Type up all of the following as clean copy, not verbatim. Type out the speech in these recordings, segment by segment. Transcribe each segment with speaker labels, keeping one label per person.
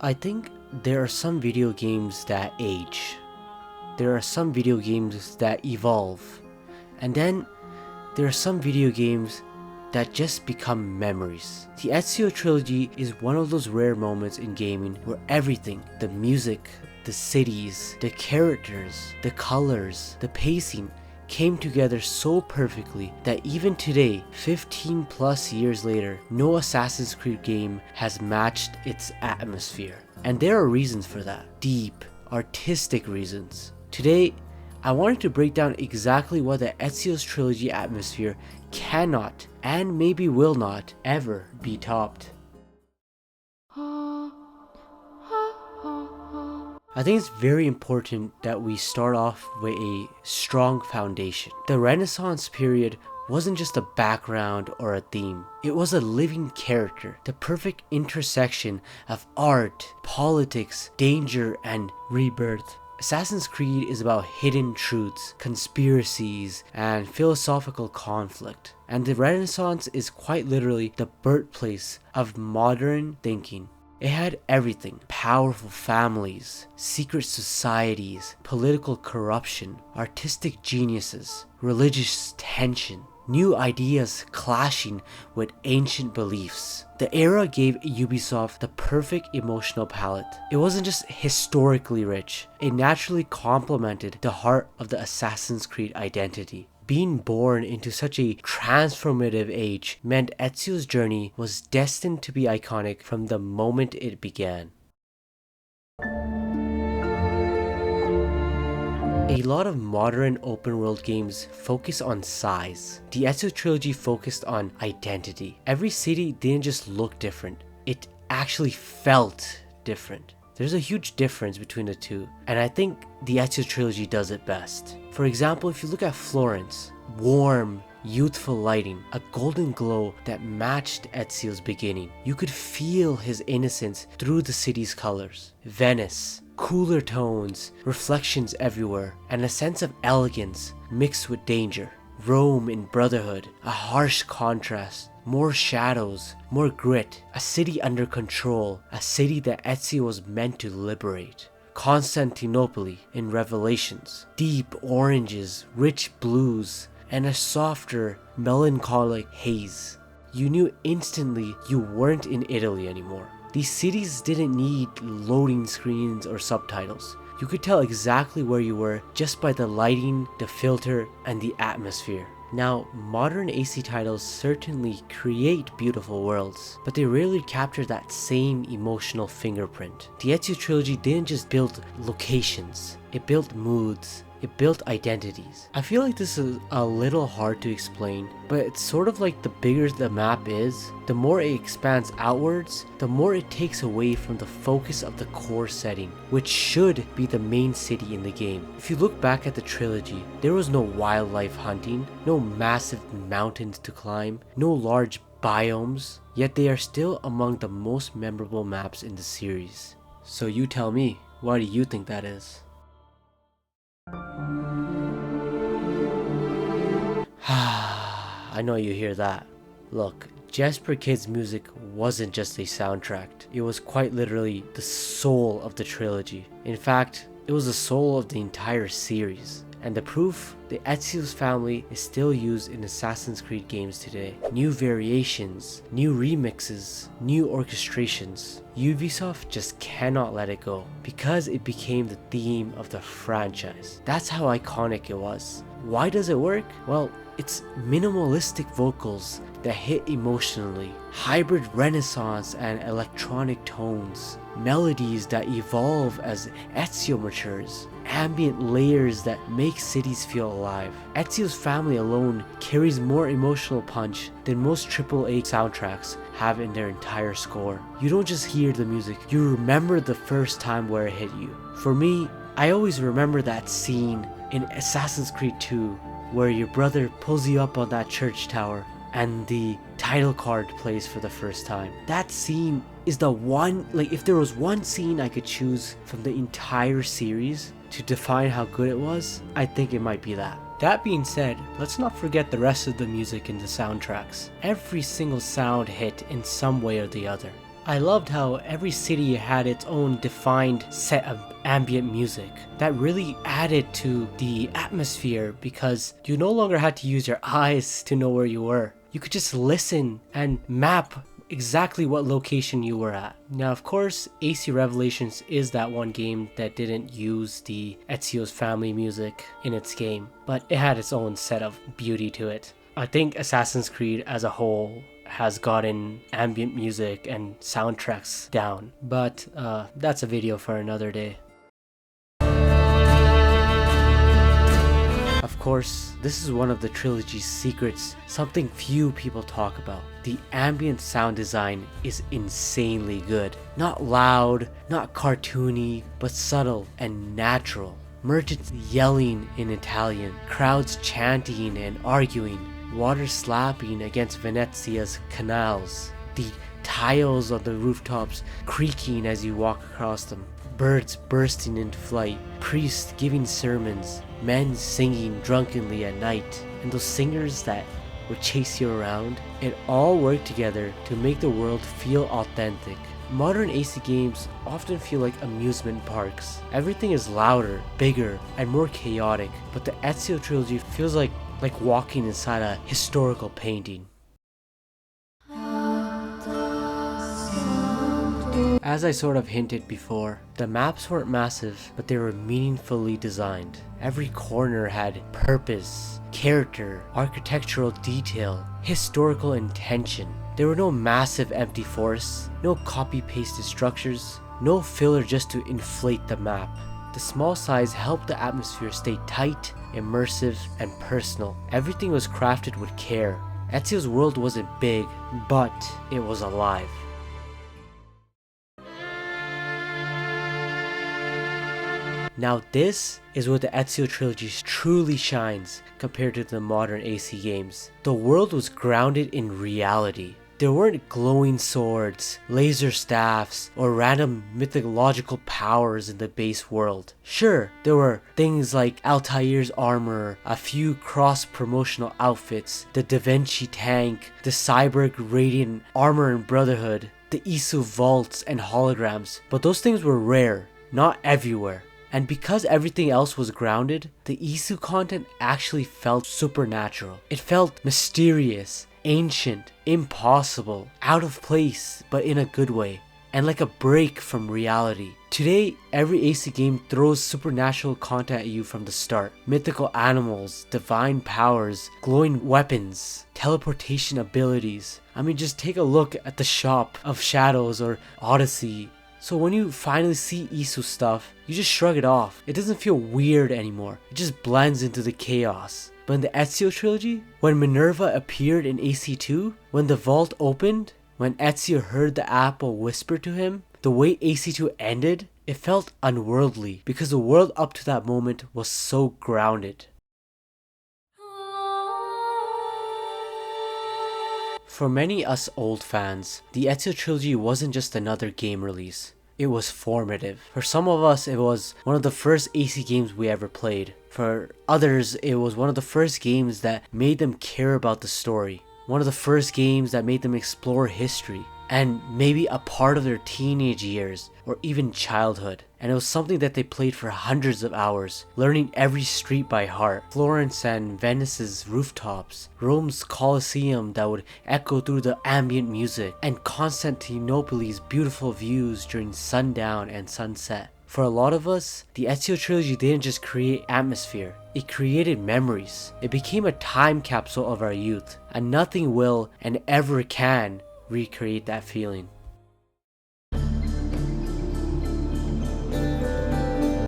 Speaker 1: I think there are some video games that age. There are some video games that evolve. And then there are some video games that just become memories. The Ezio Trilogy is one of those rare moments in gaming where everything, the music, the cities, the characters, the colors, the pacing, came together so perfectly that even today, 15 plus years later, no Assassin's Creed game has matched its atmosphere. And there are reasons for that. Deep, artistic reasons. Today, I wanted to break down exactly what the Ezio's Trilogy atmosphere cannot, and maybe will not, ever be topped. I think it's very important that we start off with a strong foundation. The Renaissance period wasn't just a background or a theme. It was a living character, the perfect intersection of art, politics, danger, and rebirth. Assassin's Creed is about hidden truths, conspiracies, and philosophical conflict. And the Renaissance is quite literally the birthplace of modern thinking. It had everything: powerful families, secret societies, political corruption, artistic geniuses, religious tension, new ideas clashing with ancient beliefs. The era gave Ubisoft the perfect emotional palette. It wasn't just historically rich, it naturally complemented the heart of the Assassin's Creed identity. Being born into such a transformative age meant Ezio's journey was destined to be iconic from the moment it began. A lot of modern open world games focus on size. The Ezio Trilogy focused on identity. Every city didn't just look different, it actually felt different. There's a huge difference between the two, and I think the Ezio Trilogy does it best. For example, if you look at Florence, warm, youthful lighting, a golden glow that matched Ezio's beginning. You could feel his innocence through the city's colors. Venice, cooler tones, reflections everywhere, and a sense of elegance mixed with danger. Rome in Brotherhood, a harsh contrast, more shadows, more grit, a city under control, a city that Ezio was meant to liberate. Constantinople in Revelations, deep oranges, rich blues, and a softer, melancholic haze. You knew instantly you weren't in Italy anymore. These cities didn't need loading screens or subtitles. You could tell exactly where you were just by the lighting, the filter, and the atmosphere. Now, modern AC titles certainly create beautiful worlds, but they rarely capture that same emotional fingerprint. The Ezio Trilogy didn't just build locations, it built moods, it built identities. I feel like this is a little hard to explain, but it's sort of like the bigger the map is, the more it expands outwards, the more it takes away from the focus of the core setting, which should be the main city in the game. If you look back at the trilogy, there was no wildlife hunting, no massive mountains to climb, no large biomes, yet they are still among the most memorable maps in the series. So you tell me, why do you think that is? I know you hear that. Look, Jesper Kid's music wasn't just a soundtrack. It was quite literally the soul of the trilogy. In fact, it was the soul of the entire series. And the proof, the Ezio's family is still used in Assassin's Creed games today. New variations, new remixes, new orchestrations. Ubisoft just cannot let it go because it became the theme of the franchise. That's how iconic it was. Why does it work? Well, it's minimalistic vocals that hit emotionally, hybrid renaissance and electronic tones, melodies that evolve as Ezio matures, ambient layers that make cities feel alive. Ezio's family alone carries more emotional punch than most AAA soundtracks have in their entire score. You don't just hear the music, you remember the first time where it hit you. For me, I always remember that scene in Assassin's Creed 2 where your brother pulls you up on that church tower and the title card plays for the first time. That scene is the one, like if there was one scene I could choose from the entire series to define how good it was, I think it might be that. That being said, let's not forget the rest of the music in the soundtracks. Every single sound hit in some way or the other. I loved how every city had its own defined set of ambient music that really added to the atmosphere because you no longer had to use your eyes to know where you were. You could just listen and map exactly what location you were at. Now of course, AC Revelations is that one game that didn't use the Ezio's family music in its game, but it had its own set of beauty to it. I think Assassin's Creed as a whole has gotten ambient music and soundtracks down, but that's a video for another day. Of course, this is one of the trilogy's secrets, something few people talk about. The ambient sound design is insanely good. Not loud, not cartoony, but subtle and natural. Merchants yelling in Italian, crowds chanting and arguing, water slapping against Venezia's canals, the tiles on the rooftops creaking as you walk across them, birds bursting into flight, priests giving sermons, men singing drunkenly at night, and those singers that would chase you around. It all worked together to make the world feel authentic. Modern AC games often feel like amusement parks. Everything is louder, bigger, and more chaotic, but the Ezio Trilogy feels like walking inside a historical painting. As I sort of hinted before, the maps weren't massive, but they were meaningfully designed. Every corner had purpose, character, architectural detail, historical intention. There were no massive empty forests, no copy-pasted structures, no filler just to inflate the map. The small size helped the atmosphere stay tight, immersive, and personal. Everything was crafted with care. Ezio's world wasn't big, but it was alive. Now this is where the Ezio Trilogy truly shines compared to the modern AC games. The world was grounded in reality. There weren't glowing swords, laser staffs, or random mythological powers in the base world. Sure, there were things like Altair's armor, a few cross-promotional outfits, the Da Vinci tank, the Cyborg Radiant armor in Brotherhood, the Isu vaults and holograms, but those things were rare, not everywhere. And because everything else was grounded, the Isu content actually felt supernatural. It felt mysterious, ancient, impossible, out of place, but in a good way, and like a break from reality. Today, every AC game throws supernatural content at you from the start. Mythical animals, divine powers, glowing weapons, teleportation abilities. I mean, just take a look at the Shop of Shadows or Odyssey. So when you finally see Isu stuff, you just shrug it off. It doesn't feel weird anymore. It just blends into the chaos. But in the Ezio Trilogy, when Minerva appeared in AC2, when the vault opened, when Ezio heard the apple whisper to him, the way AC2 ended, it felt unworldly because the world up to that moment was so grounded. For many us old fans, the Ezio Trilogy wasn't just another game release. It was formative. For some of us, it was one of the first AC games we ever played. For others, it was one of the first games that made them care about the story. One of the first games that made them explore history. And maybe a part of their teenage years or even childhood. And it was something that they played for hundreds of hours, learning every street by heart. Florence and Venice's rooftops, Rome's Colosseum that would echo through the ambient music, and Constantinople's beautiful views during sundown and sunset. For a lot of us, the Ezio Trilogy didn't just create atmosphere, it created memories. It became a time capsule of our youth, and nothing will and ever can recreate that feeling.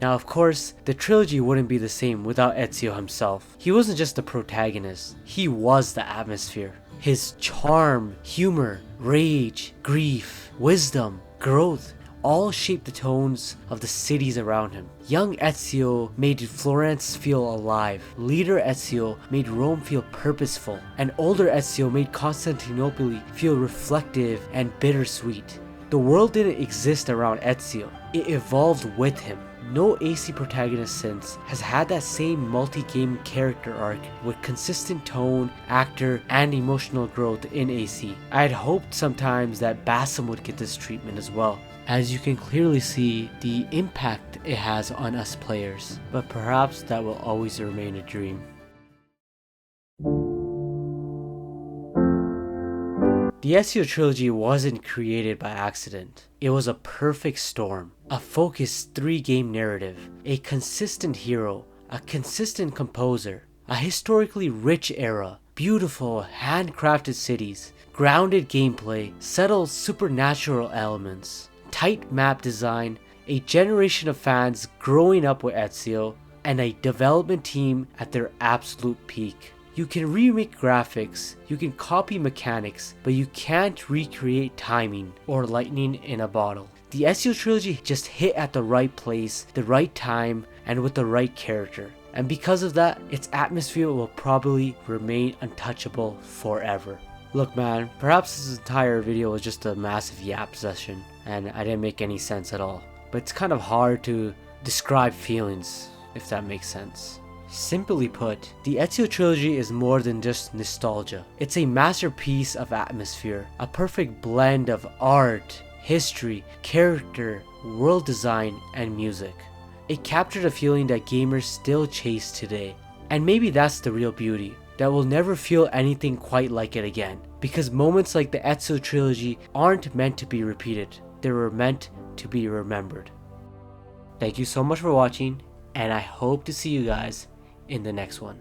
Speaker 1: Now of course, the trilogy wouldn't be the same without Ezio himself. He wasn't just the protagonist, he was the atmosphere. His charm, humor, rage, grief, wisdom, growth, all shaped the tones of the cities around him. Young Ezio made Florence feel alive, leader Ezio made Rome feel purposeful, and older Ezio made Constantinople feel reflective and bittersweet. The world didn't exist around Ezio, it evolved with him. no AC protagonist since has had that same multi-game character arc with consistent tone, actor, and emotional growth in AC. I had hoped sometimes that Basim would get this treatment as well, as you can clearly see the impact it has on us players, but perhaps that will always remain a dream. The Ezio Trilogy wasn't created by accident. It was a perfect storm, a focused 3-game narrative, a consistent hero, a consistent composer, a historically rich era, beautiful handcrafted cities, grounded gameplay, subtle supernatural elements, tight map design, a generation of fans growing up with Ezio, and a development team at their absolute peak. You can remake graphics, you can copy mechanics, but you can't recreate timing or lightning in a bottle. The Ezio Trilogy just hit at the right place, the right time, and with the right character. And because of that, its atmosphere will probably remain untouchable forever. Look man, perhaps this entire video was just a massive yap session, and I didn't make any sense at all. But it's kind of hard to describe feelings, if that makes sense. Simply put, the Ezio Trilogy is more than just nostalgia. It's a masterpiece of atmosphere, a perfect blend of art, history, character, world design, and music. It captured a feeling that gamers still chase today. And maybe that's the real beauty, that we'll never feel anything quite like it again. Because moments like the Ezio Trilogy aren't meant to be repeated, they were meant to be remembered. Thank you so much for watching, and I hope to see you guys in the next one.